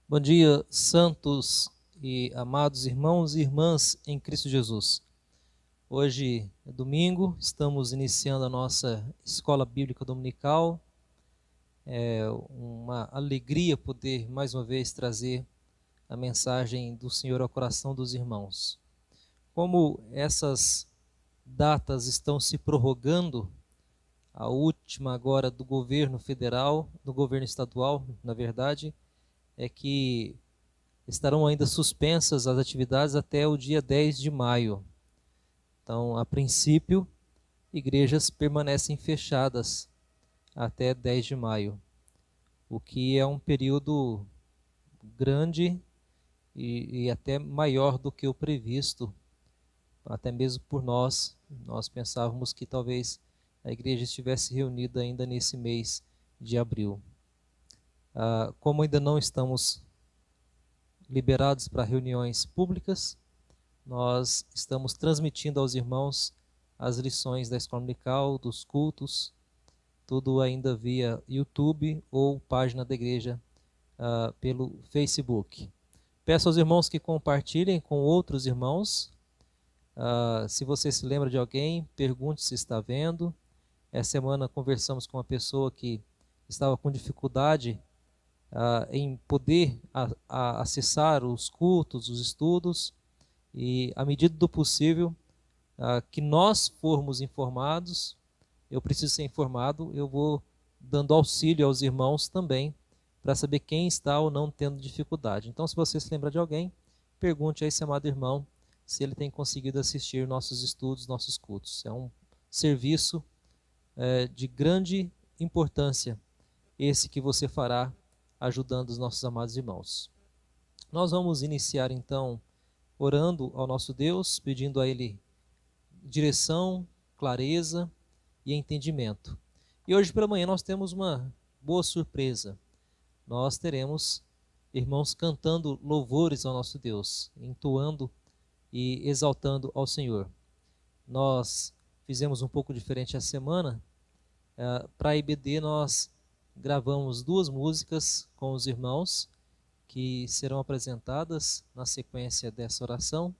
Bom dia, santos e amados irmãos e irmãs em Cristo Jesus. Hoje é domingo, estamos iniciando a nossa escola bíblica dominical. É uma alegria poder mais uma vez trazer a mensagem do Senhor ao coração dos irmãos. Como essas datas estão se prorrogando, a última agora do governo federal, do governo estadual, na verdade, é que estarão ainda suspensas as atividades até o dia 10 de maio. Então, a princípio, igrejas permanecem fechadas até 10 de maio, o que é um período grande e até maior do que o previsto, até mesmo por nós. Nós pensávamos que talvez a igreja estivesse reunida ainda nesse mês de abril. Como ainda não estamos liberados para reuniões públicas, nós estamos transmitindo aos irmãos as lições da escola dominical, dos cultos, tudo ainda via YouTube ou página da igreja pelo Facebook. Peço aos irmãos que compartilhem com outros irmãos. Se você se lembra de alguém, pergunte se está vendo. Essa semana conversamos com uma pessoa que estava com dificuldade em poder acessar os cultos, os estudos, e à medida do possível que nós formos informados, eu preciso ser informado, eu vou dando auxílio aos irmãos também, para saber quem está ou não tendo dificuldade. Então, se você se lembra de alguém, pergunte a esse amado irmão se ele tem conseguido assistir nossos estudos, nossos cultos. É um serviço de grande importância, esse que você fará ajudando os nossos amados irmãos. Nós vamos iniciar então orando ao nosso Deus, pedindo a Ele direção, clareza e entendimento. E hoje pela manhã nós temos uma boa surpresa. Nós teremos irmãos cantando louvores ao nosso Deus, entoando e exaltando ao Senhor. Nós fizemos um pouco diferente essa semana. Para a IBD nós gravamos 2 músicas com os irmãos que serão apresentadas na sequência dessa oração,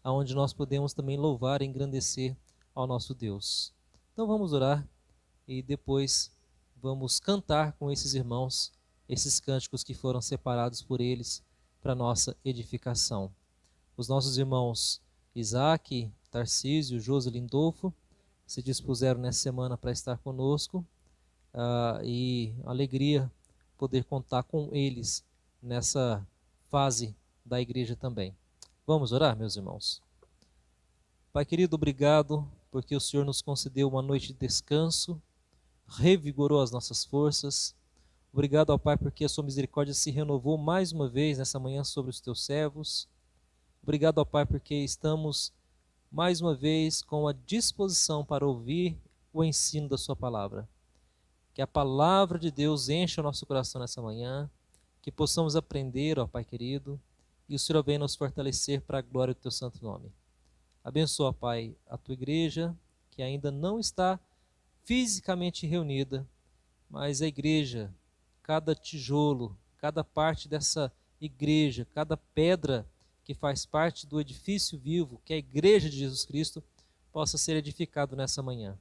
aonde nós podemos também louvar e engrandecer ao nosso Deus. Então vamos orar e depois vamos cantar com esses irmãos esses cânticos que foram separados por eles para nossa edificação. Os nossos irmãos Isaac, Tarcísio, Josi, Lindolfo se dispuseram nessa semana para estar conosco e alegria poder contar com eles nessa fase da igreja também. Vamos orar, meus irmãos? Pai querido, obrigado porque o Senhor nos concedeu uma noite de descanso, revigorou as nossas forças. Obrigado ao Pai porque a sua misericórdia se renovou mais uma vez nessa manhã sobre os teus servos. Obrigado ao Pai porque estamos mais uma vez com a disposição para ouvir o ensino da sua palavra. Que a palavra de Deus encha o nosso coração nessa manhã, que possamos aprender, ó Pai querido, e o Senhor venha nos fortalecer para a glória do teu santo nome. Abençoa, Pai, a tua igreja, que ainda não está fisicamente reunida, mas a igreja, cada tijolo, cada parte dessa igreja, cada pedra que faz parte do edifício vivo, que é a igreja de Jesus Cristo, possa ser edificado nessa manhã.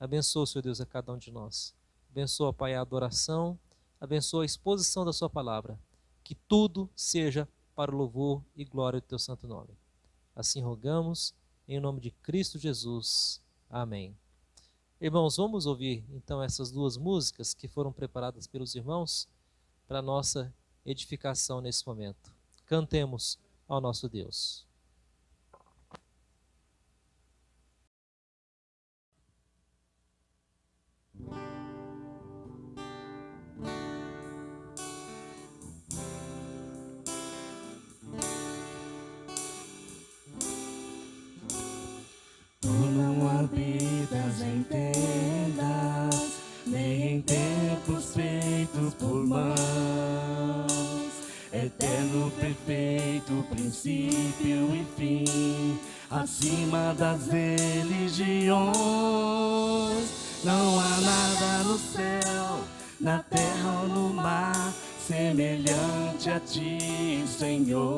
Abençoa, Senhor Deus, a cada um de nós. Abençoa, Pai, a adoração, abençoa a exposição da sua palavra, que tudo seja para o louvor e glória do teu santo nome. Assim rogamos, em nome de Cristo Jesus. Amém. Irmãos, vamos ouvir então essas 2 músicas que foram preparadas pelos irmãos para nossa edificação nesse momento. Cantemos ao nosso Deus. Tu não habitas em tendas, nem em templos feitos por mãos. Eterno, perfeito, princípio e fim, acima das religiões. Não há nada no céu, na terra ou no mar, semelhante a ti, Senhor.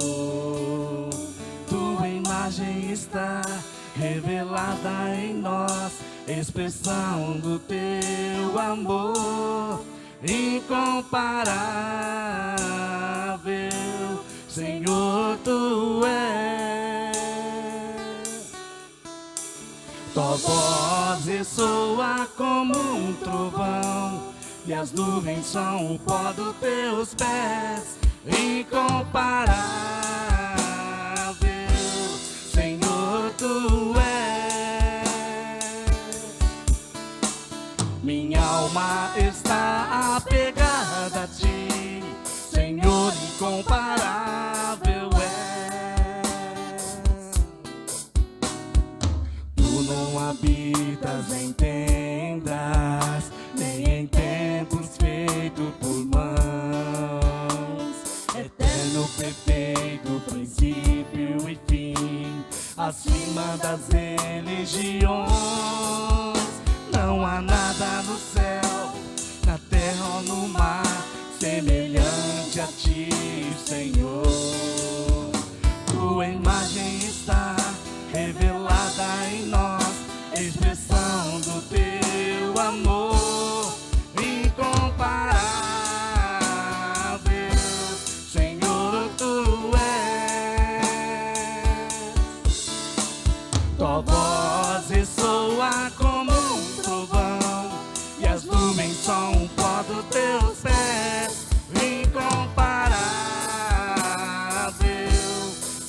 Tua imagem está revelada em nós, expressão do teu amor incomparável, Senhor, tu és. Tua voz ressoa como um trovão, e as nuvens são o pó dos teus pés, incomparável, Senhor, tu és. Minha alma está apegada a ti, Senhor, incomparável és. Tu não habitas em tendas, nem em templos feitos por mãos. Eterno, perfeito, princípio e fim, acima das religiões. Não há nada no céu, na terra ou no mar, semelhante a ti, Senhor. Tua imagem está revelada em nós, expressão do teu amor incomparável, Senhor, tu és. Tua voz ressoa como um trovão, e as nuvens são o pó dos teus pés, incomparável,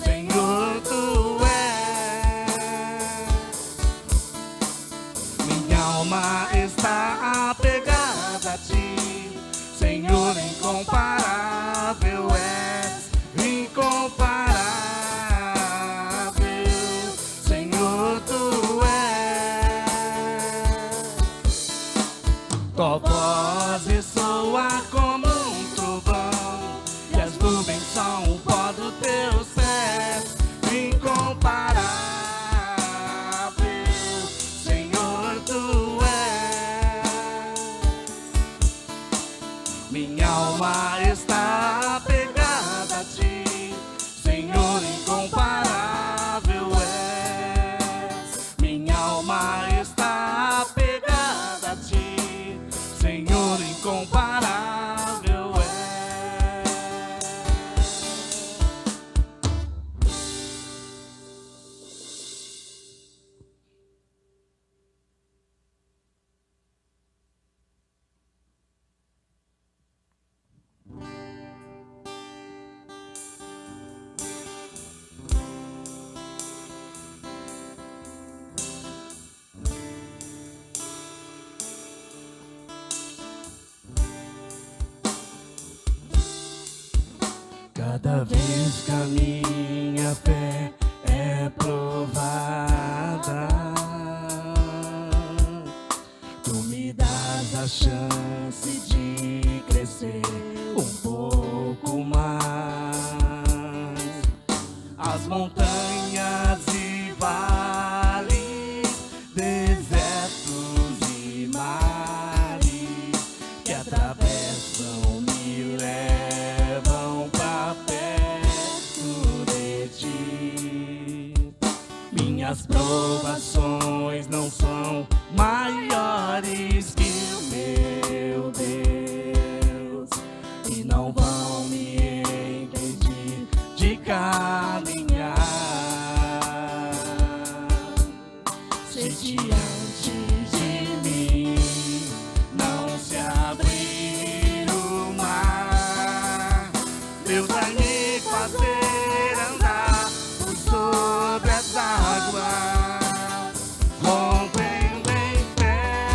Senhor, tu és. Minha alma está apegada a ti, Senhor, incomparável és, incomparável, Senhor, tu és. Tua voz ressoa como um trovão, e as nuvens são o pó dos teus pés, incomparável, Senhor, tu és. Minha alma está apegada a ti, Senhor, incomparável és. Minha alma está apegada a ti, Senhor, incomparável és. Cada vez que a minha fé é provada, tu me dás a chance de crescer um pouco mais. As montanhas e vales, desertos e mares que atravessam me levam pra perto de ti. Minhas provações não são maiores que o meu Deus, e não vão me impedir de caminhar. Se diante de mim não se abrir o mar, Deus vai me fazer andar por sobre as águas, rompendo em fé.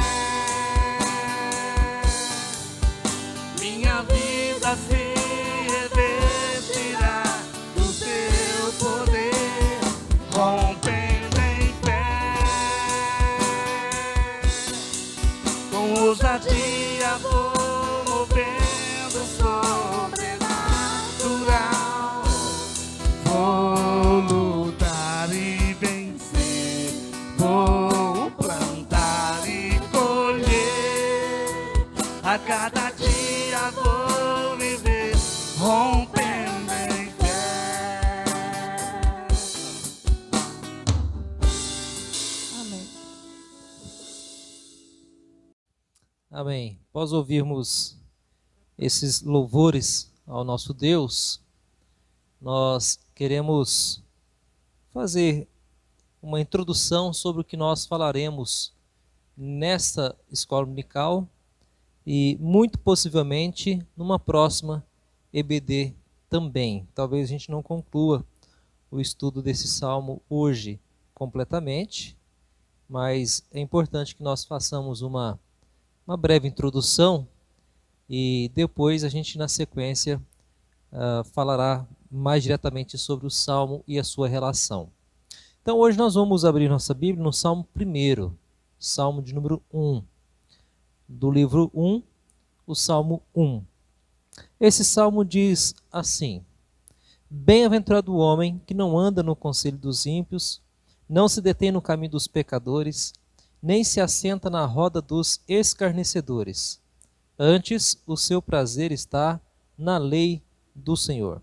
Amém. Após ouvirmos esses louvores ao nosso Deus, nós queremos fazer uma introdução sobre o que nós falaremos nesta escola dominical e muito possivelmente numa próxima EBD também. Talvez a gente não conclua o estudo desse salmo hoje completamente, mas é importante que nós façamos uma breve introdução e depois a gente, na sequência, falará mais diretamente sobre o salmo e a sua relação. Então, hoje nós vamos abrir nossa Bíblia no Salmo 1, Salmo de número 1, do livro 1, o Salmo 1. Esse salmo diz assim: Bem-aventurado o homem que não anda no conselho dos ímpios, não se detém no caminho dos pecadores, nem se assenta na roda dos escarnecedores. Antes, o seu prazer está na lei do Senhor,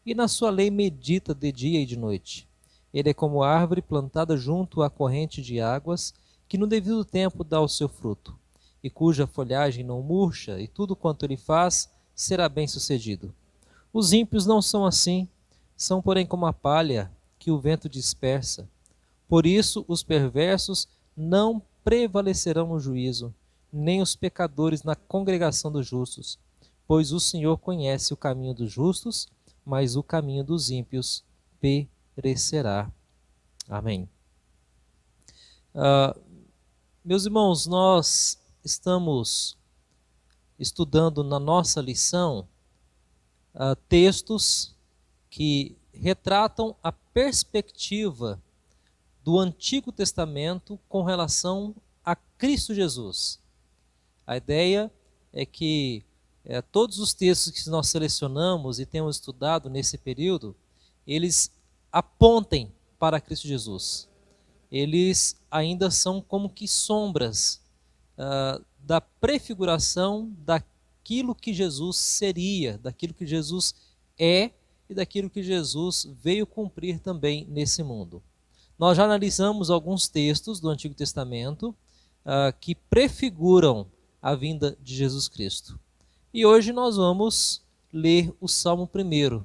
e na sua lei medita de dia e de noite. Ele é como árvore plantada junto à corrente de águas, que no devido tempo dá o seu fruto, e cuja folhagem não murcha, e tudo quanto ele faz será bem-sucedido. Os ímpios não são assim, são porém como a palha que o vento dispersa. Por isso os perversos não prevalecerão no juízo, nem os pecadores na congregação dos justos, pois o Senhor conhece o caminho dos justos, mas o caminho dos ímpios perecerá. Amém. Meus irmãos, nós estamos estudando na nossa lição textos que retratam a perspectiva do Antigo Testamento com relação a Cristo Jesus. A ideia é que todos os textos que nós selecionamos e temos estudado nesse período, eles apontem para Cristo Jesus. Eles ainda são como que sombras da prefiguração daquilo que Jesus seria, daquilo que Jesus é e daquilo que Jesus veio cumprir também nesse mundo. Nós já analisamos alguns textos do Antigo Testamento que prefiguram a vinda de Jesus Cristo. E hoje nós vamos ler o Salmo 1.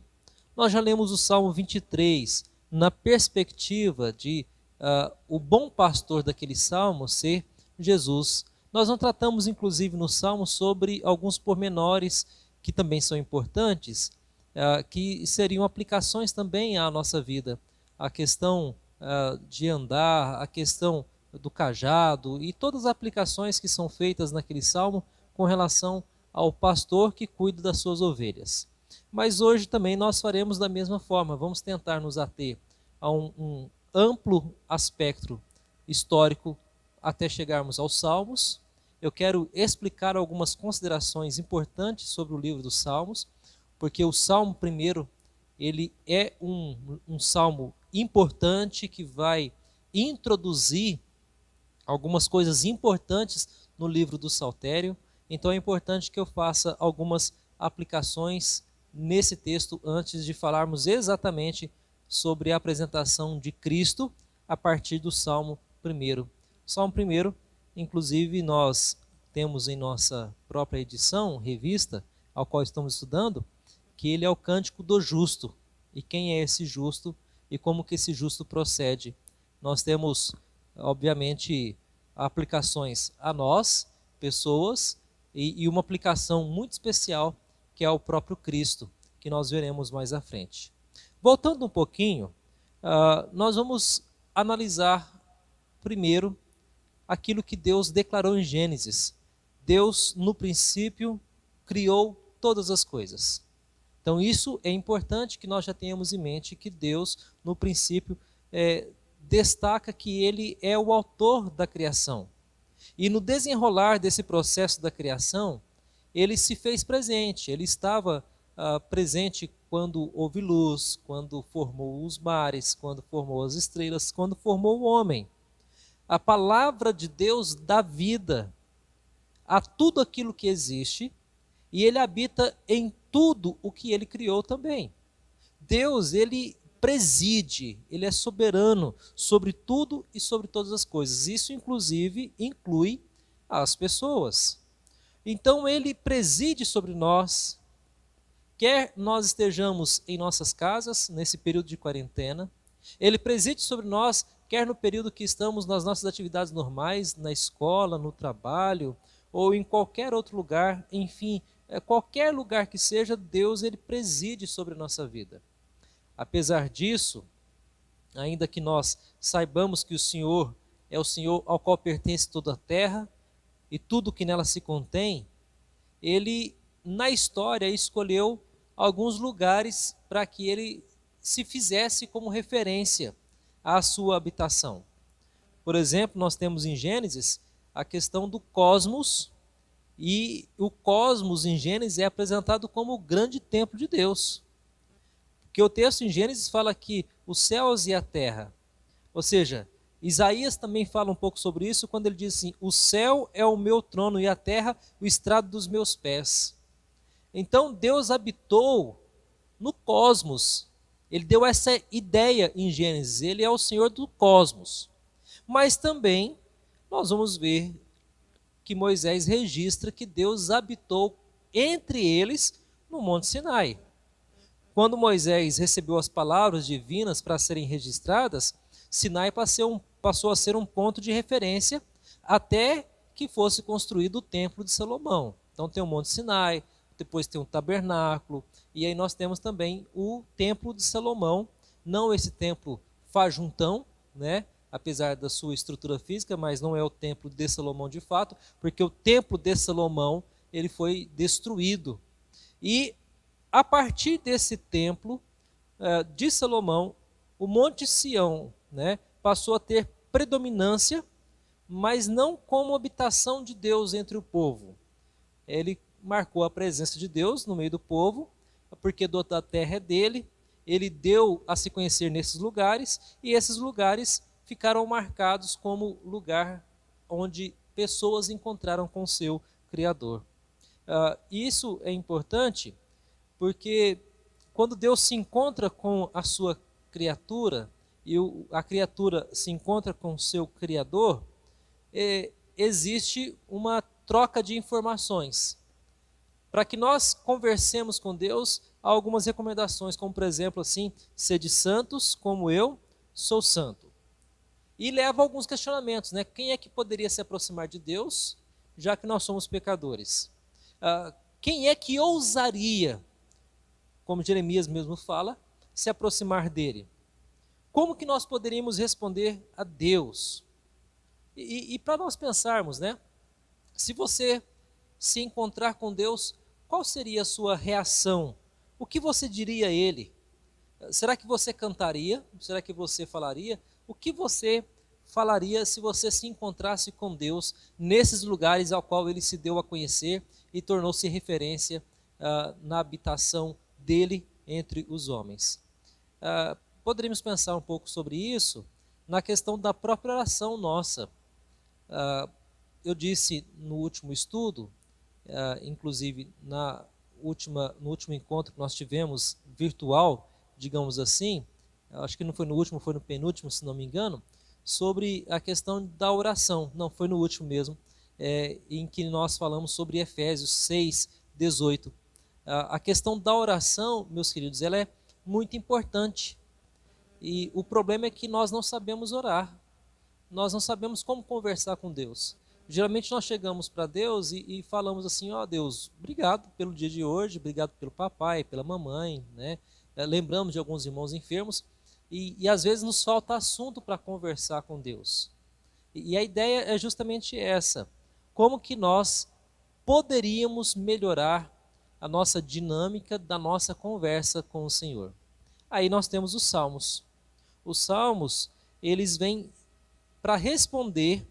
Nós já lemos o Salmo 23 na perspectiva de o bom pastor daquele salmo ser Jesus. Nós não tratamos, inclusive, no salmo sobre alguns pormenores que também são importantes, que seriam aplicações também à nossa vida. A questão de andar, a questão do cajado e todas as aplicações que são feitas naquele salmo com relação ao pastor que cuida das suas ovelhas. Mas hoje também nós faremos da mesma forma, vamos tentar nos ater a um amplo aspecto histórico até chegarmos aos Salmos. Eu quero explicar algumas considerações importantes sobre o livro dos Salmos, porque o Salmo 1, ele é um salmo importante que vai introduzir algumas coisas importantes no livro do Saltério. Então é importante que eu faça algumas aplicações nesse texto antes de falarmos exatamente sobre a apresentação de Cristo a partir do Salmo 1. O Salmo 1, inclusive, nós temos em nossa própria edição, revista, ao qual estamos estudando, que ele é o cântico do justo. E quem é esse justo e como que esse justo procede? Nós temos, obviamente, aplicações a nós, pessoas, e uma aplicação muito especial, que é o próprio Cristo, que nós veremos mais à frente. Voltando um pouquinho, nós vamos analisar primeiro aquilo que Deus declarou em Gênesis. Deus, no princípio, criou todas as coisas. Então isso é importante que nós já tenhamos em mente que Deus, no princípio, destaca que Ele é o autor da criação. E no desenrolar desse processo da criação, Ele se fez presente, Ele estava presente quando houve luz, quando formou os mares, quando formou as estrelas, quando formou o homem. A palavra de Deus dá vida a tudo aquilo que existe e Ele habita em tudo o que Ele criou também. Deus, Ele preside, Ele é soberano sobre tudo e sobre todas as coisas. Isso, inclusive, inclui as pessoas. Então ele preside sobre nós, quer nós estejamos em nossas casas, nesse período de quarentena, ele preside sobre nós, quer no período que estamos nas nossas atividades normais, na escola, no trabalho, ou em qualquer outro lugar, enfim, qualquer lugar que seja, Deus ele preside sobre a nossa vida. Apesar disso, ainda que nós saibamos que o Senhor é o Senhor ao qual pertence toda a terra e tudo que nela se contém, ele, na história, escolheu alguns lugares para que ele se fizesse como referência à sua habitação. Por exemplo, nós temos em Gênesis a questão do cosmos, e o cosmos em Gênesis é apresentado como o grande templo de Deus. Porque o texto em Gênesis fala que os céus e a terra, ou seja, Isaías também fala um pouco sobre isso quando ele diz assim: o céu é o meu trono e a terra o estrado dos meus pés. Então Deus habitou no cosmos. Ele deu essa ideia em Gênesis, ele é o Senhor do cosmos. Mas também nós vamos ver que Moisés registra que Deus habitou entre eles no Monte Sinai. Quando Moisés recebeu as palavras divinas para serem registradas, Sinai passou a ser um ponto de referência até que fosse construído o Templo de Salomão. Então tem o Monte Sinai, depois tem o tabernáculo, e aí nós temos também o Templo de Salomão, não esse templo fajuntão, né? Apesar da sua estrutura física, mas não é o Templo de Salomão de fato, porque o Templo de Salomão ele foi destruído. E a partir desse templo de Salomão, o Monte Sião, né, passou a ter predominância, mas não como habitação de Deus entre o povo. Ele marcou a presença de Deus no meio do povo, porque toda a terra é dele, ele deu a se conhecer nesses lugares, e esses lugares ficaram marcados como lugar onde pessoas encontraram com o seu Criador. Isso é importante, porque quando Deus se encontra com a sua criatura e a criatura se encontra com o seu Criador, existe uma troca de informações. Para que nós conversemos com Deus, há algumas recomendações, como por exemplo assim, sede santos como eu sou santo. E leva a alguns questionamentos, né? Quem é que poderia se aproximar de Deus, já que nós somos pecadores? Quem é que ousaria, como Jeremias mesmo fala, se aproximar dele? Como que nós poderíamos responder a Deus? E para nós pensarmos, né? Se você se encontrar com Deus, qual seria a sua reação? O que você diria a Ele? Será que você cantaria? Será que você falaria? O que você falaria se você se encontrasse com Deus nesses lugares ao qual Ele se deu a conhecer e tornou-se referência na habitação dele entre os homens? Poderíamos pensar um pouco sobre isso na questão da própria oração nossa. Eu disse no último estudo, inclusive no último encontro que nós tivemos virtual, digamos assim, acho que não foi no último, foi no penúltimo, se não me engano, sobre a questão da oração. Não, foi no último mesmo, em que nós falamos sobre Efésios 6, 18. A questão da oração, meus queridos, ela é muito importante. E o problema é que nós não sabemos orar. Nós não sabemos como conversar com Deus. Geralmente nós chegamos para Deus e falamos assim: ó Deus, obrigado pelo dia de hoje, obrigado pelo papai, pela mamãe, né? Lembramos de alguns irmãos enfermos e às vezes nos falta assunto para conversar com Deus. E a ideia é justamente essa: como que nós poderíamos melhorar a nossa dinâmica da nossa conversa com o Senhor? Aí nós temos os Salmos. Os Salmos, eles vêm para responder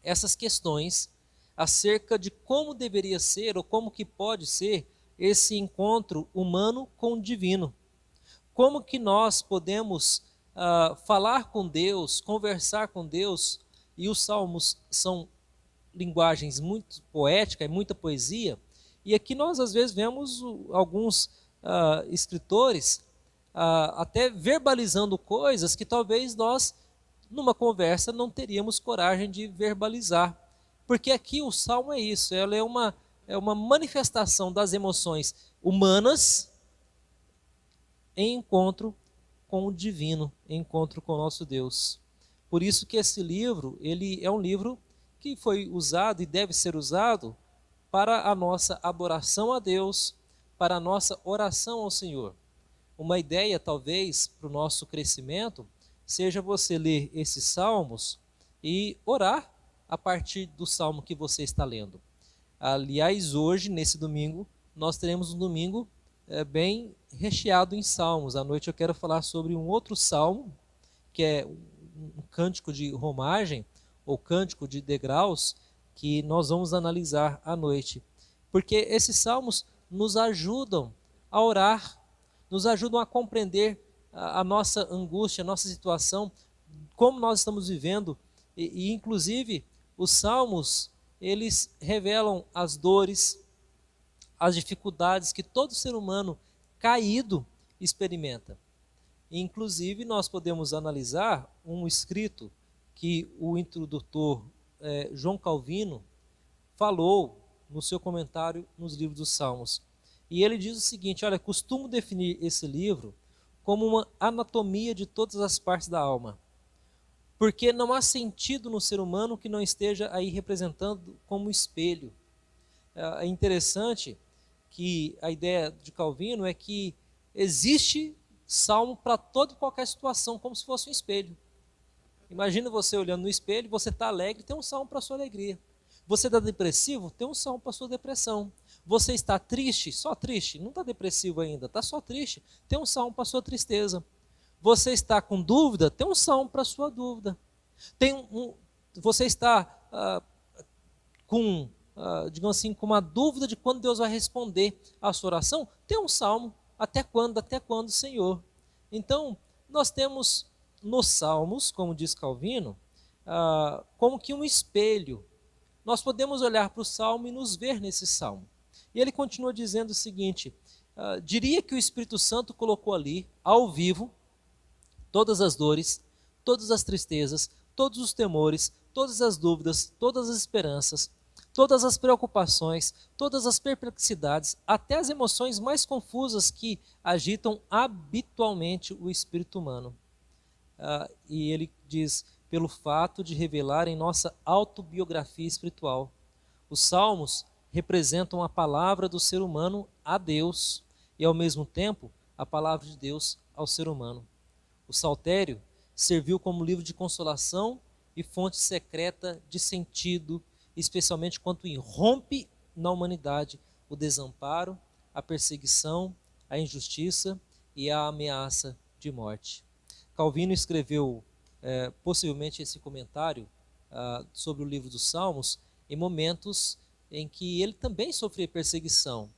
essas questões acerca de como deveria ser ou como que pode ser esse encontro humano com o divino. Como que nós podemos falar com Deus, conversar com Deus, e os salmos são linguagens muito poética e muita poesia, e aqui nós às vezes vemos alguns escritores até verbalizando coisas que talvez nós, numa conversa, não teríamos coragem de verbalizar. Porque aqui o salmo é isso, ela é uma manifestação das emoções humanas em encontro com o divino, em encontro com o nosso Deus. Por isso que esse livro, ele é um livro que foi usado e deve ser usado para a nossa adoração a Deus, para a nossa oração ao Senhor. Uma ideia, talvez, para o nosso crescimento, seja você ler esses salmos e orar a partir do salmo que você está lendo. Aliás, hoje, nesse domingo, nós teremos um domingo bem recheado em salmos. À noite eu quero falar sobre um outro salmo, que é um cântico de romagem, ou cântico de degraus, que nós vamos analisar à noite. Porque esses salmos nos ajudam a orar, nos ajudam a compreender a nossa angústia, a nossa situação, como nós estamos vivendo, e inclusive os salmos, eles revelam as dores, as dificuldades que todo ser humano caído experimenta. Inclusive, nós podemos analisar um escrito que o introdutor João Calvino falou no seu comentário nos livros dos Salmos. E ele diz o seguinte: olha, costumo definir esse livro como uma anatomia de todas as partes da alma, porque não há sentido no ser humano que não esteja aí representando como espelho. É interessante que a ideia de Calvino é que existe salmo para toda e qualquer situação, como se fosse um espelho. Imagina você olhando no espelho, você está alegre, tem um salmo para a sua alegria. Você está depressivo, tem um salmo para a sua depressão. Você está triste, só triste, não está depressivo ainda, está só triste, tem um salmo para a sua tristeza. Você está com dúvida, tem um salmo para a sua dúvida. Você está digamos assim, com uma dúvida de quando Deus vai responder a sua oração, tem um salmo. Até quando, Senhor? Então, nós temos nos salmos, como diz Calvino, como que um espelho. Nós podemos olhar para o salmo e nos ver nesse salmo. E ele continua dizendo o seguinte: diria que o Espírito Santo colocou ali, ao vivo, todas as dores, todas as tristezas, todos os temores, todas as dúvidas, todas as esperanças, todas as preocupações, todas as perplexidades, até as emoções mais confusas que agitam habitualmente o espírito humano. E ele diz, pelo fato de revelar em nossa autobiografia espiritual. Os salmos representam a palavra do ser humano a Deus e, ao mesmo tempo, a palavra de Deus ao ser humano. O saltério serviu como livro de consolação e fonte secreta de sentido, especialmente quando irrompe na humanidade o desamparo, a perseguição, a injustiça e a ameaça de morte. Calvino escreveu possivelmente esse comentário sobre o livro dos Salmos em momentos em que ele também sofria perseguição.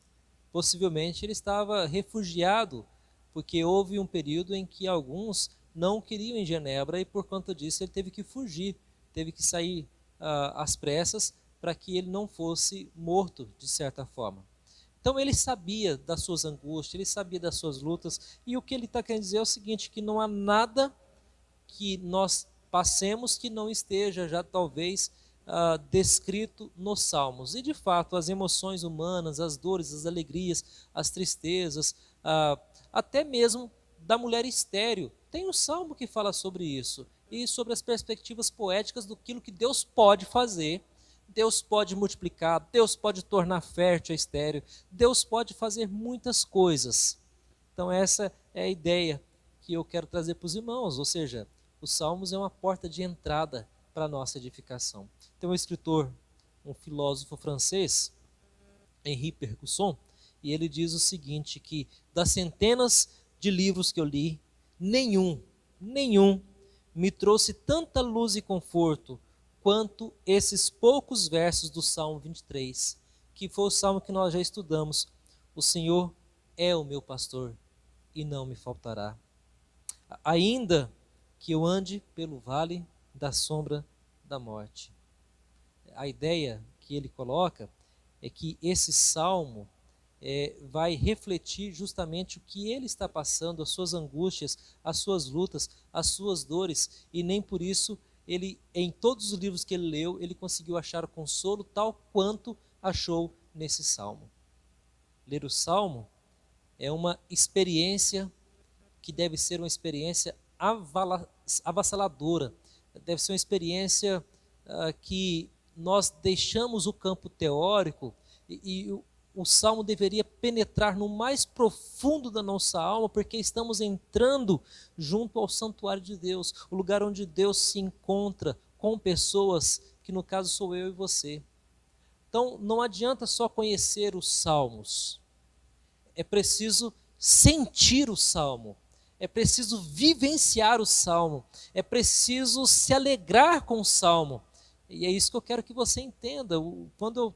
Possivelmente ele estava refugiado, porque houve um período em que alguns não queriam em Genebra e por conta disso ele teve que fugir, teve que sair às pressas para que ele não fosse morto de certa forma. Então ele sabia das suas angústias, ele sabia das suas lutas, e o que ele está querendo dizer é o seguinte, que não há nada que nós passemos que não esteja já talvez descrito nos Salmos. E de fato as emoções humanas, as dores, as alegrias, as tristezas, até mesmo da mulher estéril, tem um salmo que fala sobre isso, e sobre as perspectivas poéticas do que Deus pode fazer. Deus pode multiplicar, Deus pode tornar fértil a estéril, Deus pode fazer muitas coisas. Então essa é a ideia que eu quero trazer para os irmãos, ou seja, os Salmos é uma porta de entrada para a nossa edificação. Tem um escritor, um filósofo francês, Henri Bergson, e ele diz o seguinte, que das centenas de livros que eu li, nenhum me trouxe tanta luz e conforto quanto esses poucos versos do Salmo 23, que foi o salmo que nós já estudamos. O Senhor é o meu pastor e não me faltará. Ainda que eu ande pelo vale da sombra da morte. A ideia que ele coloca é que esse salmo vai refletir justamente o que ele está passando, as suas angústias, as suas lutas, as suas dores, e nem por isso ele, em todos os livros que ele leu, ele conseguiu achar o consolo tal quanto achou nesse salmo. Ler o salmo é uma experiência que deve ser uma experiência avassaladora, deve ser uma experiência que nós deixamos o campo teórico e o salmo deveria penetrar no mais profundo da nossa alma, porque estamos entrando junto ao santuário de Deus, o lugar onde Deus se encontra com pessoas, que no caso sou eu e você. Então não adianta só conhecer os salmos, é preciso sentir o salmo, é preciso vivenciar o salmo, é preciso se alegrar com o salmo. E é isso que eu quero que você entenda. Quando eu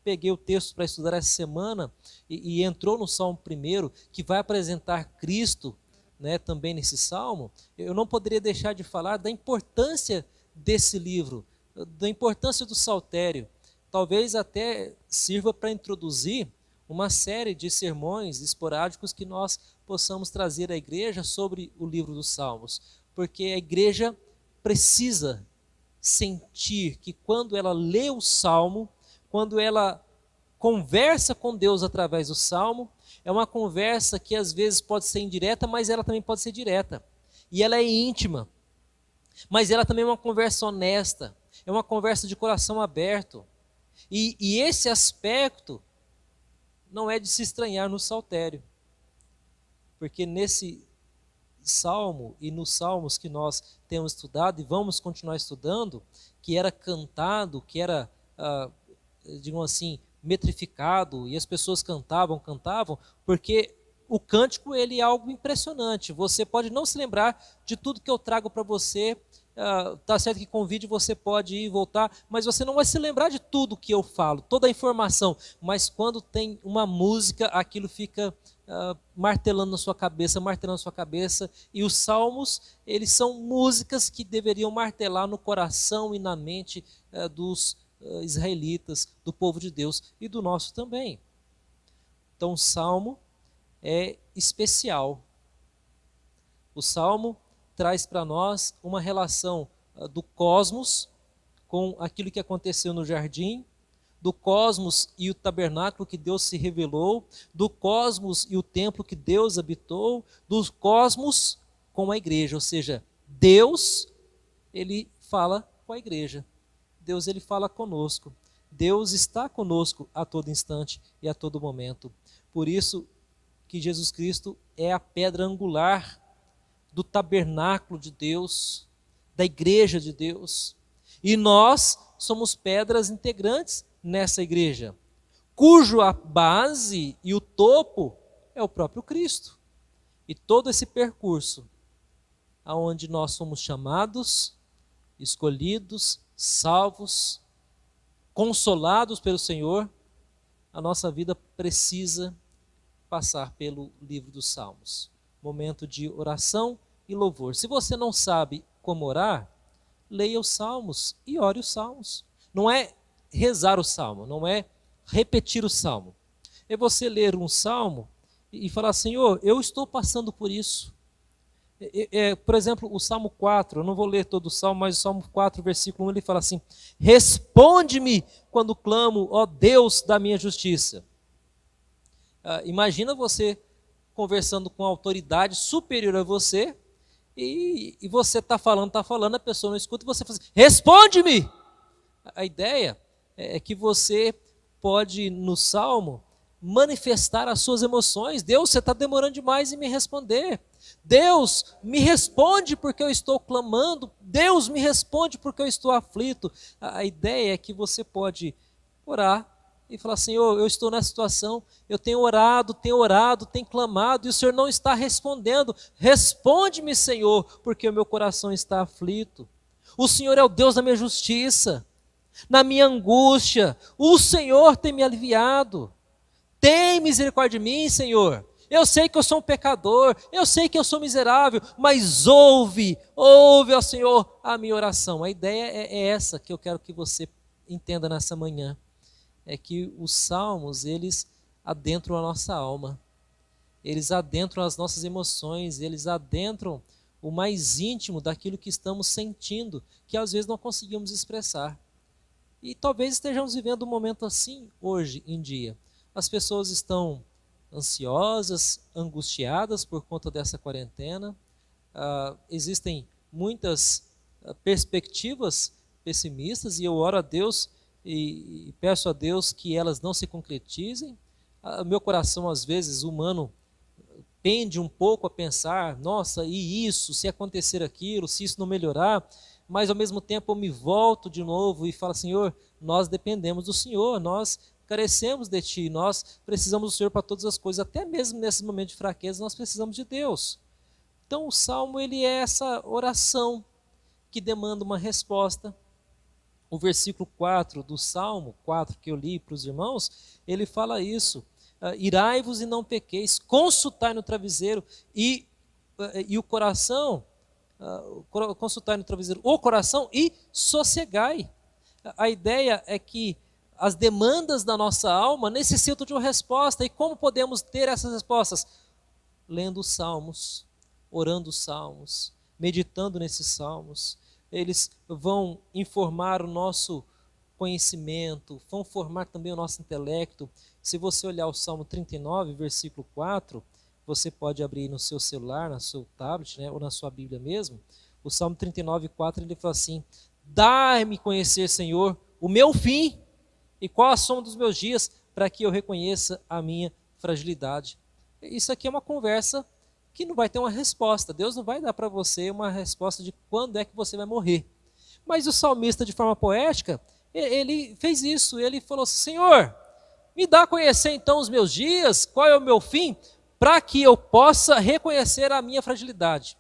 peguei o texto para estudar essa semana e entrou no Salmo 1, que vai apresentar Cristo, né, também nesse Salmo, eu não poderia deixar de falar da importância desse livro, da importância do saltério. Talvez até sirva para introduzir uma série de sermões esporádicos que nós possamos trazer à igreja sobre o livro dos Salmos, porque a igreja precisa sentir que quando ela lê o Salmo, quando ela conversa com Deus através do Salmo, é uma conversa que às vezes pode ser indireta, mas ela também pode ser direta. E ela é íntima, mas ela também é uma conversa honesta, é uma conversa de coração aberto. E esse aspecto não é de se estranhar no saltério, porque nesse salmo e nos salmos que nós temos estudado e vamos continuar estudando, que era cantado, que era, digamos assim, metrificado, e as pessoas cantavam, porque o cântico ele é algo impressionante. Você pode não se lembrar de tudo que eu trago para você, tá certo que convide, você pode ir e voltar, mas você não vai se lembrar de tudo que eu falo, toda a informação, mas quando tem uma música, aquilo fica martelando na sua cabeça, e os salmos, eles são músicas que deveriam martelar no coração e na mente dos israelitas, do povo de Deus e do nosso também. Então o salmo é especial. O salmo traz para nós uma relação do cosmos com aquilo que aconteceu no jardim, do cosmos e o tabernáculo que Deus se revelou, do cosmos e o templo que Deus habitou, do cosmos com a igreja, ou seja, Deus, ele fala com a igreja, Deus ele fala conosco, Deus está conosco a todo instante e a todo momento. Por isso que Jesus Cristo é a pedra angular do tabernáculo de Deus, da igreja de Deus, e nós somos pedras integrantes nessa igreja, cuja base e o topo é o próprio Cristo. E todo esse percurso, aonde nós somos chamados, escolhidos, salvos, consolados pelo Senhor, a nossa vida precisa passar pelo livro dos Salmos. Momento de oração e louvor. Se você não sabe como orar, leia os Salmos e ore os Salmos. Não é rezar o Salmo, não é repetir o Salmo. É você ler um Salmo e falar, Senhor, eu estou passando por isso. Por exemplo, o Salmo 4, eu não vou ler todo o Salmo, mas o Salmo 4, versículo 1, ele fala assim, responde-me quando clamo, ó Deus da minha justiça. Imagina você conversando com uma autoridade superior a você, e você está falando, a pessoa não escuta, e você fala assim, responde-me! A ideia é que você pode, no Salmo, manifestar as suas emoções. Deus, você está demorando demais em me responder. Deus, me responde porque eu estou clamando. Deus, me responde porque eu estou aflito. A ideia é que você pode orar e falar, Senhor, eu estou nessa situação, eu tenho orado, tenho clamado, e o Senhor não está respondendo. Responde-me, Senhor, porque o meu coração está aflito. O Senhor é o Deus da minha justiça. Na minha angústia, o Senhor tem me aliviado. Tem misericórdia de mim, Senhor. Eu sei que eu sou um pecador, eu sei que eu sou miserável, mas ouve, ó Senhor, a minha oração. A ideia é essa que eu quero que você entenda nessa manhã. É que os salmos, eles adentram a nossa alma, eles adentram as nossas emoções, eles adentram o mais íntimo daquilo que estamos sentindo, que às vezes não conseguimos expressar. E talvez estejamos vivendo um momento assim hoje em dia. As pessoas estão ansiosas, angustiadas por conta dessa quarentena. Existem muitas perspectivas pessimistas e eu oro a Deus e peço a Deus que elas não se concretizem. Meu coração, às vezes, humano, pende um pouco a pensar, nossa, e isso, se acontecer aquilo, se isso não melhorar, mas ao mesmo tempo eu me volto de novo e falo, Senhor, nós dependemos do Senhor, nós carecemos de Ti, nós precisamos do Senhor para todas as coisas, até mesmo nesse momento de fraqueza nós precisamos de Deus. Então o Salmo, ele é essa oração que demanda uma resposta. O versículo 4 do Salmo 4 que eu li para os irmãos, ele fala isso, irai-vos e não pequeis, consultai no travesseiro e o coração, consultai no travesseiro o coração e sossegai. A ideia é que as demandas da nossa alma necessitam de uma resposta. E como podemos ter essas respostas? Lendo os salmos, orando os salmos, meditando nesses salmos. Eles vão informar o nosso conhecimento, vão formar também o nosso intelecto. Se você olhar o Salmo 39, versículo 4, você pode abrir no seu celular, no seu tablet, né, ou na sua Bíblia mesmo. O Salmo 39, 4, ele fala assim: dai-me conhecer, Senhor, o meu fim e qual a soma dos meus dias, para que eu reconheça a minha fragilidade. Isso aqui é uma conversa que não vai ter uma resposta. Deus não vai dar para você uma resposta de quando é que você vai morrer. Mas o salmista, de forma poética, ele fez isso. Ele falou assim: Senhor, me dá a conhecer então os meus dias, qual é o meu fim, para que eu possa reconhecer a minha fragilidade.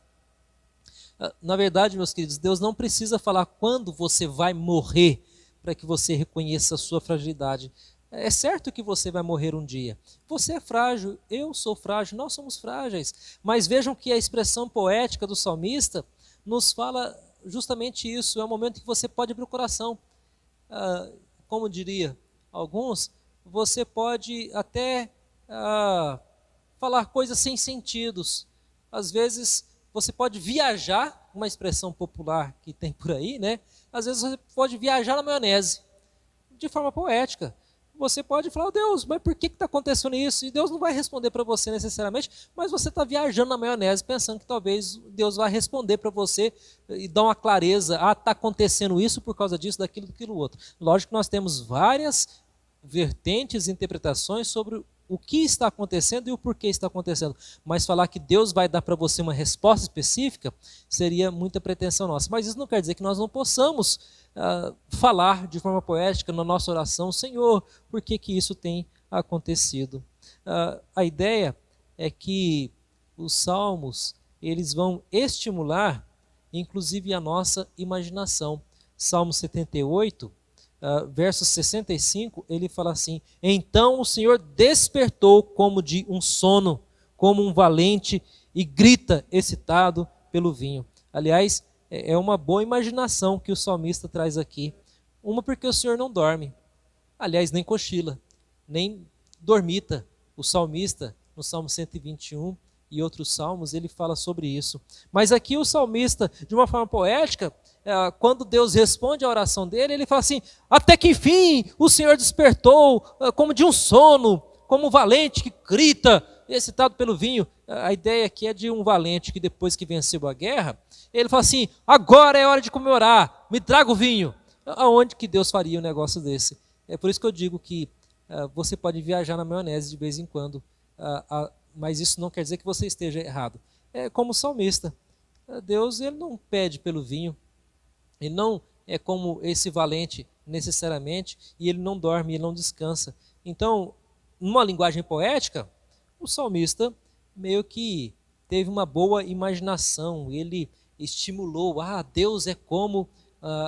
Na verdade, meus queridos, Deus não precisa falar quando você vai morrer para que você reconheça a sua fragilidade. É certo que você vai morrer um dia. Você é frágil, eu sou frágil, nós somos frágeis. Mas vejam que a expressão poética do salmista nos fala justamente isso. É um momento que você pode abrir o coração. Como diria alguns, você pode até falar coisas sem sentidos. Às vezes você pode viajar, uma expressão popular que tem por aí, né? Às vezes você pode viajar na maionese, de forma poética. Você pode falar: oh, Deus, mas por que está acontecendo isso? E Deus não vai responder para você necessariamente, mas você está viajando na maionese pensando que talvez Deus vai responder para você e dar uma clareza. Está acontecendo isso por causa disso, daquilo, daquilo outro. Lógico que nós temos várias vertentes e interpretações sobre o que está acontecendo e o porquê está acontecendo. Mas falar que Deus vai dar para você uma resposta específica seria muita pretensão nossa. Mas isso não quer dizer que nós não possamos falar de forma poética na nossa oração: Senhor, por que que isso tem acontecido? A ideia é que os salmos, eles vão estimular inclusive a nossa imaginação. Salmo 78, verso 65, ele fala assim: então o Senhor despertou como de um sono, como um valente, e grita excitado pelo vinho. Aliás, é uma boa imaginação que o salmista traz aqui. Uma, porque o Senhor não dorme. Aliás, nem cochila, nem dormita. O salmista, no Salmo 121 e outros salmos, ele fala sobre isso. Mas aqui o salmista, de uma forma poética, quando Deus responde à oração dele, ele fala assim: até que enfim o Senhor despertou como de um sono, como um valente que grita, excitado pelo vinho. A ideia aqui é de um valente que depois que venceu a guerra, ele fala assim: agora é hora de comemorar, me traga o vinho. Aonde que Deus faria um negócio desse? É por isso que eu digo que você pode viajar na maionese de vez em quando, mas isso não quer dizer que você esteja errado. É como o salmista. Deus, ele não pede pelo vinho, ele não é como esse valente necessariamente, e ele não dorme, ele não descansa. Então, numa linguagem poética, o salmista meio que teve uma boa imaginação, ele estimulou: Deus é como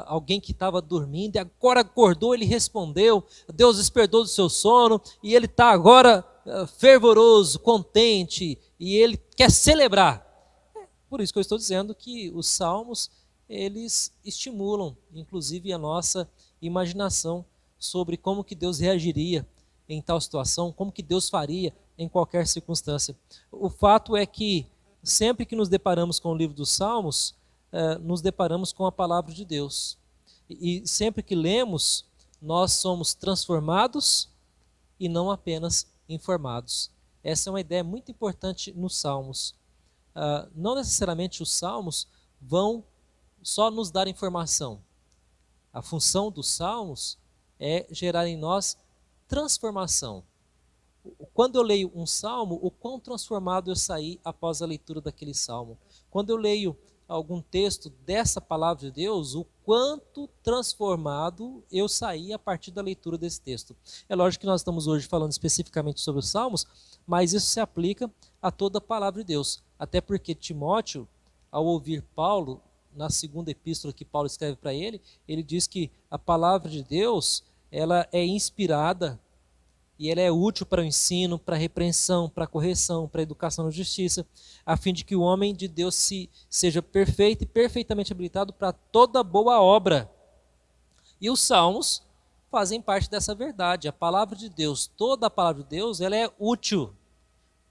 alguém que estava dormindo e agora acordou, ele respondeu, Deus despertou do seu sono e ele está agora fervoroso, contente, e ele quer celebrar. Por isso que eu estou dizendo que os salmos, eles estimulam inclusive a nossa imaginação sobre como que Deus reagiria em tal situação, como que Deus faria em qualquer circunstância. O fato é que sempre que nos deparamos com o livro dos Salmos, nos deparamos com a palavra de Deus. E sempre que lemos, nós somos transformados e não apenas informados. Essa é uma ideia muito importante nos Salmos. Não necessariamente os Salmos vão só nos dar informação. A função dos Salmos é gerar em nós transformação. Quando eu leio um salmo, o quão transformado eu saí após a leitura daquele salmo. Quando eu leio algum texto dessa palavra de Deus, o quanto transformado eu saí a partir da leitura desse texto. É lógico que nós estamos hoje falando especificamente sobre os salmos, mas isso se aplica a toda a palavra de Deus. Até porque Timóteo, ao ouvir Paulo, na segunda epístola que Paulo escreve para ele, ele diz que a palavra de Deus, ela é inspirada e ela é útil para o ensino, para a repreensão, para a correção, para a educação na justiça, a fim de que o homem de Deus seja perfeito e perfeitamente habilitado para toda boa obra. E os salmos fazem parte dessa verdade. A palavra de Deus, toda a palavra de Deus, ela é útil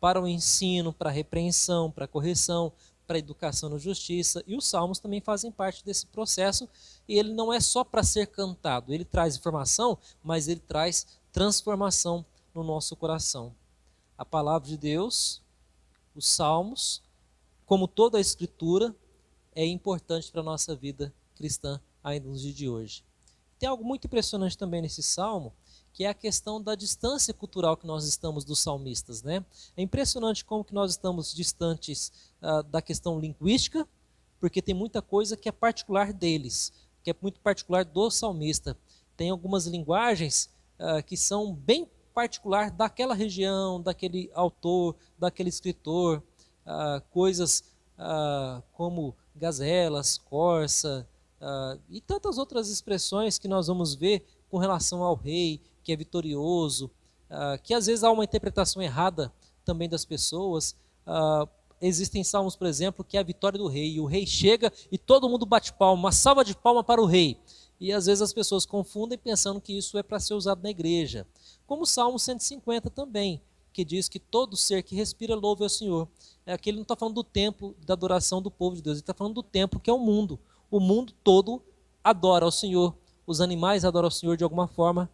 para o ensino, para a repreensão, para a correção, para a educação na justiça. E os salmos também fazem parte desse processo. E ele não é só para ser cantado. Ele traz informação, mas ele traz transformação no nosso coração. A palavra de Deus, os salmos, como toda a escritura, é importante para a nossa vida cristã ainda nos dias de hoje. Tem algo muito impressionante também nesse salmo, que é a questão da distância cultural que nós estamos dos salmistas, né? É impressionante como que nós estamos distantes da questão linguística, porque tem muita coisa que é particular deles, que é muito particular do salmista. Tem algumas linguagens que são bem particular daquela região, daquele autor, daquele escritor, coisas como gazelas, corça e tantas outras expressões que nós vamos ver com relação ao rei, que é vitorioso, que às vezes há uma interpretação errada também das pessoas. Existem salmos, por exemplo, que é a vitória do rei, e o rei chega e todo mundo bate palma, uma salva de palma para o rei. E às vezes as pessoas confundem pensando que isso é para ser usado na igreja. Como o Salmo 150 também, que diz que todo ser que respira louve ao Senhor. Aqui ele não está falando do templo, da adoração do povo de Deus, ele está falando do templo que é o mundo. O mundo todo adora ao Senhor. Os animais adoram ao Senhor de alguma forma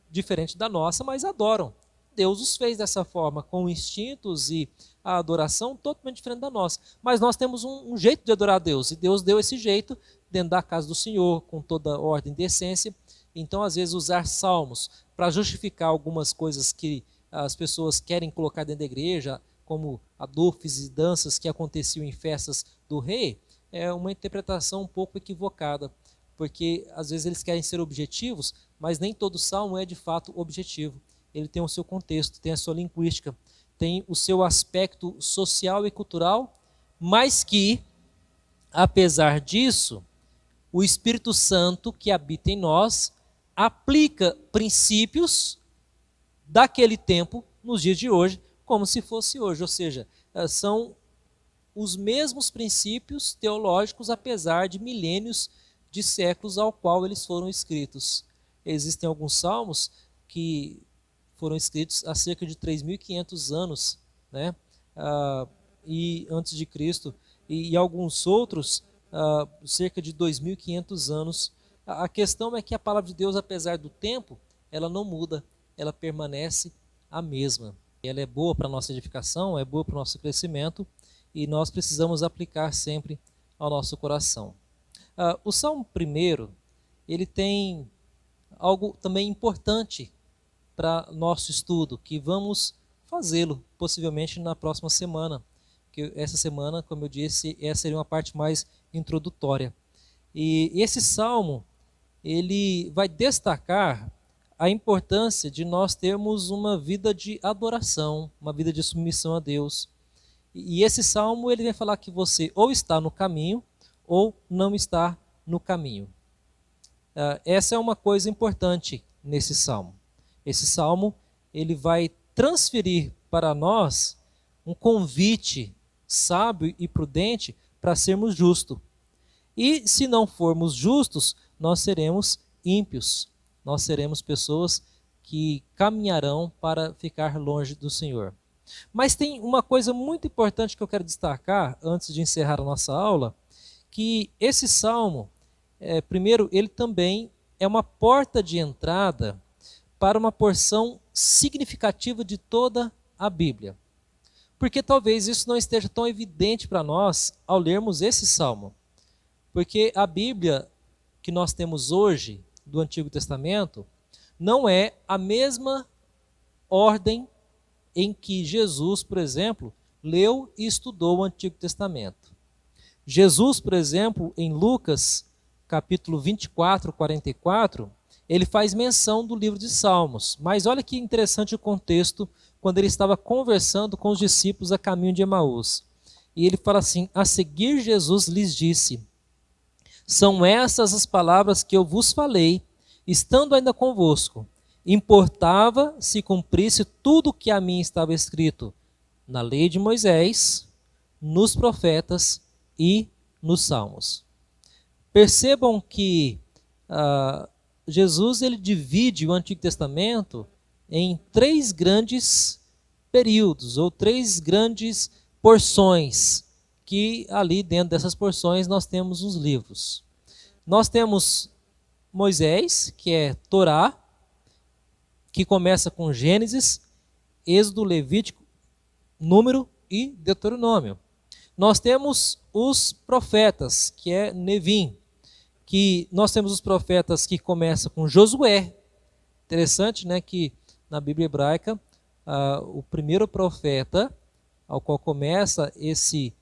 diferente da nossa, mas adoram. Deus os fez dessa forma, com instintos e a adoração totalmente diferente da nossa. Mas nós temos um jeito de adorar a Deus, e Deus deu esse jeito dentro da casa do Senhor, com toda ordem e decência. Então, às vezes, usar salmos para justificar algumas coisas que as pessoas querem colocar dentro da igreja, como adufes e danças que aconteciam em festas do rei, é uma interpretação um pouco equivocada, porque às vezes eles querem ser objetivos, mas nem todo salmo é de fato objetivo. Ele tem o seu contexto, tem a sua linguística, tem o seu aspecto social e cultural, mas que, apesar disso, o Espírito Santo que habita em nós aplica princípios daquele tempo nos dias de hoje, como se fosse hoje. Ou seja, são os mesmos princípios teológicos, apesar de milênios de séculos ao qual eles foram escritos. Existem alguns salmos que foram escritos há cerca de 3.500 anos, né? E antes de Cristo, e alguns outros cerca de 2.500 anos. A questão é que a palavra de Deus, apesar do tempo, ela não muda, ela permanece a mesma. Ela é boa para a nossa edificação, é boa para o nosso crescimento, e nós precisamos aplicar sempre ao nosso coração. O Salmo 1, ele tem algo também importante para nosso estudo, que vamos fazê-lo possivelmente na próxima semana, que essa semana, como eu disse, essa seria uma parte mais introdutória. E esse salmo, ele vai destacar a importância de nós termos uma vida de adoração, uma vida de submissão a Deus. E esse salmo, ele vai falar que você ou está no caminho ou não está no caminho. Essa é uma coisa importante nesse salmo. Esse salmo, ele vai transferir para nós um convite sábio e prudente para sermos justos. E se não formos justos, nós seremos ímpios. Nós seremos pessoas que caminharão para ficar longe do Senhor. Mas tem uma coisa muito importante que eu quero destacar antes de encerrar a nossa aula, que esse salmo, primeiro, ele também é uma porta de entrada para uma porção significativa de toda a Bíblia. Porque talvez isso não esteja tão evidente para nós ao lermos esse salmo. Porque a Bíblia que nós temos hoje, do Antigo Testamento, não é a mesma ordem em que Jesus, por exemplo, leu e estudou o Antigo Testamento. Jesus, por exemplo, em Lucas, capítulo 24, 44, ele faz menção do livro de Salmos. Mas olha que interessante o contexto quando ele estava conversando com os discípulos a caminho de Emaús. E ele fala assim: a seguir Jesus lhes disse: são essas as palavras que eu vos falei, estando ainda convosco. Importava se cumprisse tudo o que a mim estava escrito na lei de Moisés, nos profetas e nos salmos. Percebam que Jesus ele divide o Antigo Testamento em 3 grandes períodos, ou 3 grandes porções, que ali dentro dessas porções nós temos os livros. Nós temos Moisés, que é Torá, que começa com Gênesis, Êxodo, Levítico, Número e Deuteronômio. Nós temos os profetas, que é Nevim, que nós temos os profetas que começam com Josué. Interessante, né, que na Bíblia hebraica, o primeiro profeta ao qual começa esse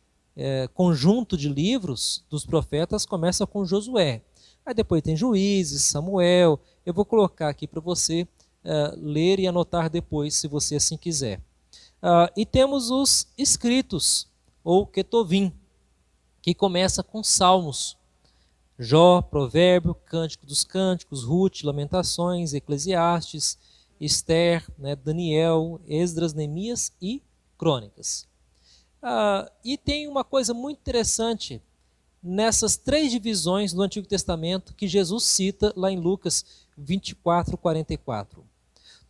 conjunto de livros dos profetas começa com Josué. Aí depois tem Juízes, Samuel. Eu vou colocar aqui para você ler e anotar depois, se você assim quiser. E temos os escritos, ou Ketovim, que começa com Salmos. Jó, Provérbio, Cântico dos Cânticos, Ruth, Lamentações, Eclesiastes, Esther, né, Daniel, Esdras, Neemias e Crônicas. E tem uma coisa muito interessante nessas 3 divisões do Antigo Testamento que Jesus cita lá em Lucas 24, 44.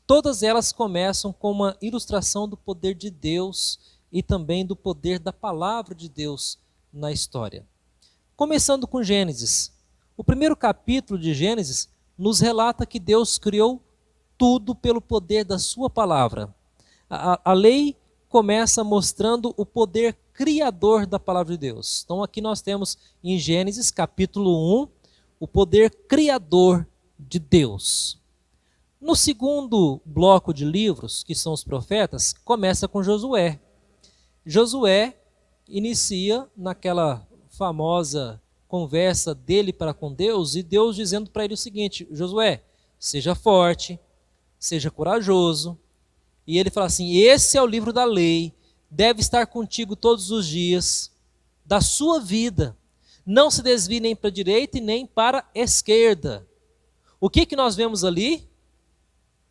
Todas elas começam com uma ilustração do poder de Deus e também do poder da palavra de Deus na história. Começando com Gênesis. O primeiro capítulo de Gênesis nos relata que Deus criou tudo pelo poder da sua palavra. A lei começa mostrando o poder criador da palavra de Deus. Então aqui nós temos em Gênesis capítulo 1, o poder criador de Deus. No segundo bloco de livros, que são os profetas, começa com Josué. Josué inicia naquela famosa conversa dele para com Deus, e Deus dizendo para ele o seguinte: Josué, seja forte, seja corajoso. E ele fala assim: esse é o livro da lei, deve estar contigo todos os dias da sua vida. Não se desvie nem para a direita e nem para a esquerda. O que nós vemos ali?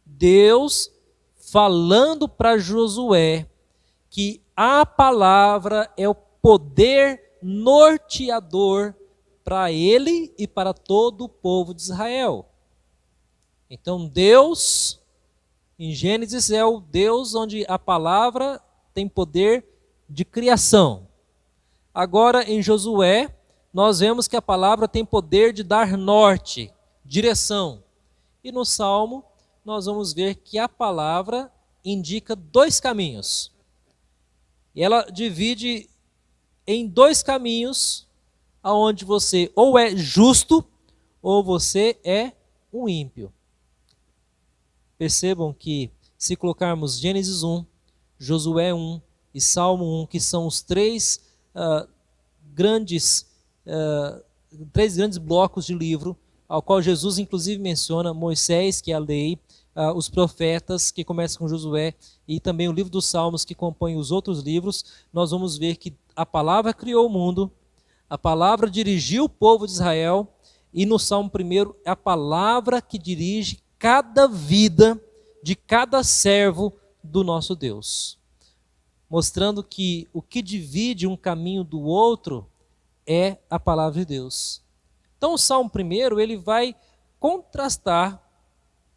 Deus falando para Josué que a palavra é o poder norteador para ele e para todo o povo de Israel. Então Deus, em Gênesis, é o Deus onde a palavra tem poder de criação. Agora em Josué, nós vemos que a palavra tem poder de dar norte, direção. E no Salmo, nós vamos ver que a palavra indica 2 caminhos. E ela divide em 2 caminhos, aonde você ou é justo, ou você é um ímpio. Percebam que se colocarmos Gênesis 1, Josué 1 e Salmo 1, que são os 3 grandes blocos de livro, ao qual Jesus inclusive menciona Moisés, que é a lei, os profetas, que começam com Josué, e também o livro dos Salmos, que compõe os outros livros, nós vamos ver que a palavra criou o mundo, a palavra dirigiu o povo de Israel, e no Salmo 1 é a palavra que dirige cada vida de cada servo do nosso Deus. Mostrando que o que divide um caminho do outro é a palavra de Deus. Então o Salmo 1, ele vai contrastar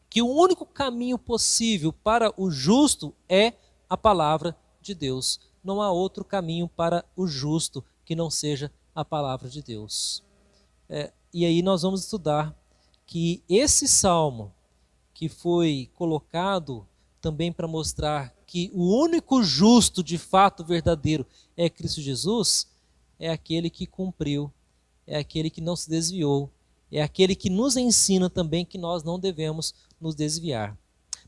que o único caminho possível para o justo é a palavra de Deus. Não há outro caminho para o justo que não seja a palavra de Deus. E aí nós vamos estudar que esse salmo que foi colocado também para mostrar que o único justo, de fato verdadeiro, é Cristo Jesus, é aquele que cumpriu, é aquele que não se desviou, é aquele que nos ensina também que nós não devemos nos desviar.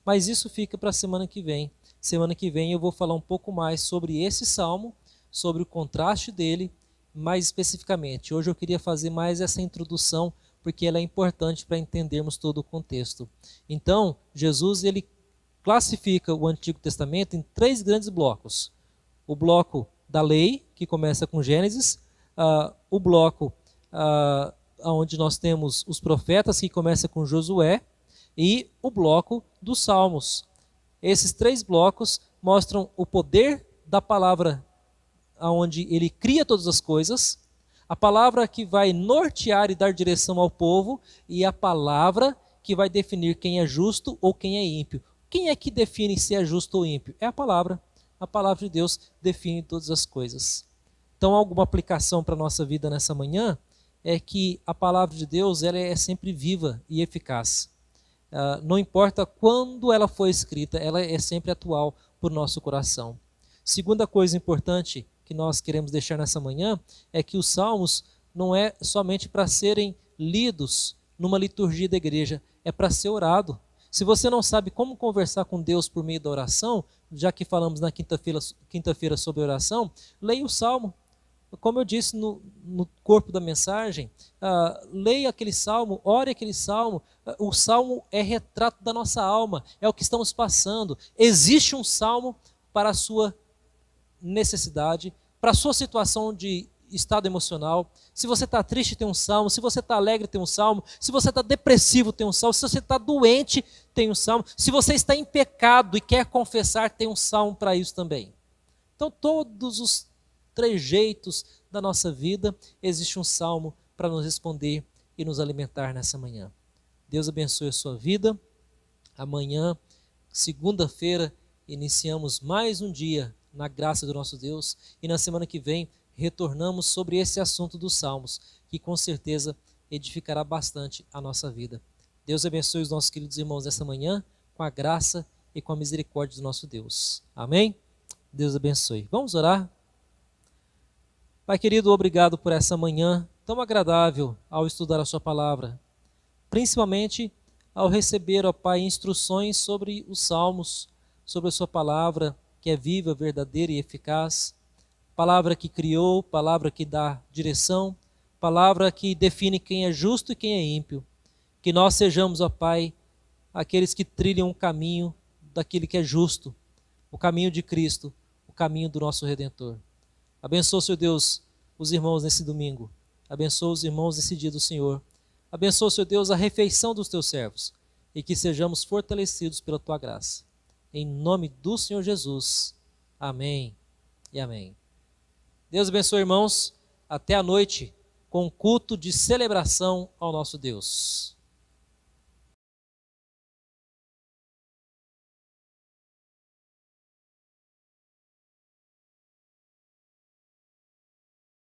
Mas isso fica para a semana que vem. Semana que vem eu vou falar um pouco mais sobre esse salmo, sobre o contraste dele, mais especificamente. Hoje eu queria fazer mais essa introdução, porque ela é importante para entendermos todo o contexto. Então, Jesus ele classifica o Antigo Testamento em 3 grandes blocos. O bloco da lei, que começa com Gênesis, o bloco onde nós temos os profetas, que começa com Josué, e o bloco dos Salmos. Esses 3 blocos mostram o poder da palavra, onde ele cria todas as coisas, a palavra que vai nortear e dar direção ao povo, e a palavra que vai definir quem é justo ou quem é ímpio. Quem é que define se é justo ou ímpio? É a palavra. A palavra de Deus define todas as coisas. Então, alguma aplicação para a nossa vida nessa manhã é que a palavra de Deus ela é sempre viva e eficaz. Não importa quando ela foi escrita, ela é sempre atual para o nosso coração. Segunda coisa importante que nós queremos deixar nessa manhã é que os salmos não é somente para serem lidos numa liturgia da igreja, é para ser orado. Se você não sabe como conversar com Deus por meio da oração, já que falamos na quinta-feira sobre oração, leia o salmo. Como eu disse no corpo da mensagem, leia aquele salmo, ore aquele salmo. O salmo é retrato da nossa alma, é o que estamos passando. Existe um salmo para a sua necessidade, para a sua situação de estado emocional. Se você está triste, tem um salmo. Se você está alegre, tem um salmo. Se você está depressivo, tem um salmo. Se você está doente, tem um salmo. Se você está em pecado e quer confessar, tem um salmo para isso também. Então, todos os trejeitos da nossa vida, existe um salmo para nos responder e nos alimentar nessa manhã. Deus abençoe a sua vida. Amanhã, segunda-feira, iniciamos mais um dia na graça do nosso Deus, e na semana que vem retornamos sobre esse assunto dos salmos, que com certeza edificará bastante a nossa vida. Deus abençoe os nossos queridos irmãos nessa manhã, com a graça e com a misericórdia do nosso Deus. Amém? Deus abençoe. Vamos orar? Pai querido, obrigado por essa manhã tão agradável ao estudar a sua palavra, principalmente ao receber, ó Pai, instruções sobre os salmos, sobre a sua palavra, que é viva, verdadeira e eficaz, palavra que criou, palavra que dá direção, palavra que define quem é justo e quem é ímpio. Que nós sejamos, ó Pai, aqueles que trilham o caminho daquele que é justo, o caminho de Cristo, o caminho do nosso Redentor. Abençoa, Senhor Deus, os irmãos nesse domingo. Abençoa os irmãos nesse dia do Senhor. Abençoa, Senhor Deus, a refeição dos teus servos e que sejamos fortalecidos pela tua graça. Em nome do Senhor Jesus. Amém e amém. Deus abençoe, irmãos. Até a noite com culto de celebração ao nosso Deus.